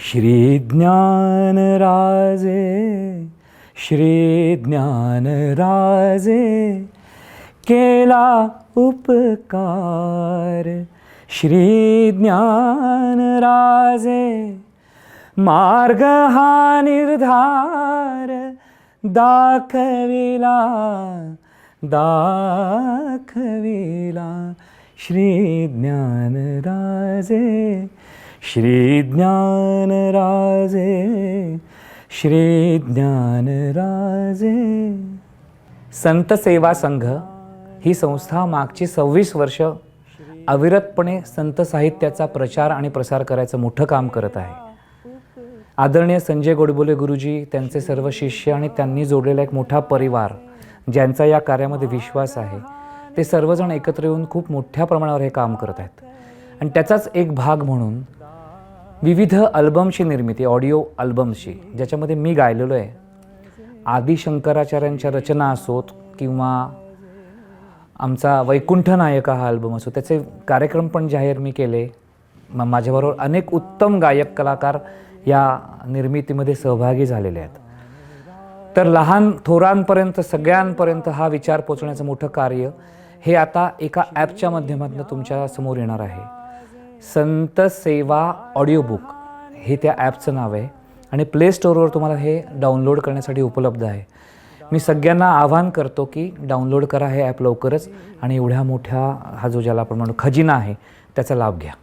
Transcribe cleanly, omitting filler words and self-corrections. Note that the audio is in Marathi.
श्री ज्ञानराजे, श्री ज्ञानराजे, केला उपकार. श्री ज्ञानराजे, मार्ग हा निर्धार दाखविला, दाखविला. श्री ज्ञानराजे, श्री ज्ञानराजे, श्री ज्ञानराजे. संत सेवा संघ ही संस्था मागची 26 वर्ष अविरतपणे संत साहित्याचा प्रचार आणि प्रसार करायचं मोठं काम करत आहे. आदरणीय संजय गोडबोले गुरुजी, त्यांचे सर्व शिष्य आणि त्यांनी जोडलेला एक मोठा परिवार ज्यांचा या कार्यामध्ये विश्वास आहे, ते सर्वजण एकत्र येऊन खूप मोठ्या प्रमाणावर हे काम करत आहेत. आणि त्याचाच एक भाग म्हणून विविध अल्बमची निर्मिती, ऑडिओ अल्बमची, ज्याच्यामध्ये मी गायलेलो आहे. आदि शंकराचार्यांच्या रचना असोत किंवा आमचा वैकुंठ नायका हा अल्बम असो, त्याचे कार्यक्रम पण जाहीर मी केले. माझ्याबरोबर अनेक उत्तम गायक कलाकार या निर्मितीमध्ये सहभागी झालेले आहेत. तर लहान थोरांपर्यंत सगळ्यांपर्यंत हा विचार पोचवण्याचं मोठं कार्य हे आता एका ॲपच्या माध्यमातून तुमच्या समोर येणार आहे. संत सेवा ऑडिओ बुक हे त्या ॲपचं नाव आहे आणि प्ले स्टोअरवर तुम्हाला हे डाउनलोड करण्यासाठी उपलब्ध आहे. मी सगळ्यांना आवाहन करतो की डाउनलोड करा हे ॲप लवकरच आणि एवढ्या मोठ्या हा जो ज्याला आपण म्हणू खजिना आहे त्याचा लाभ घ्या.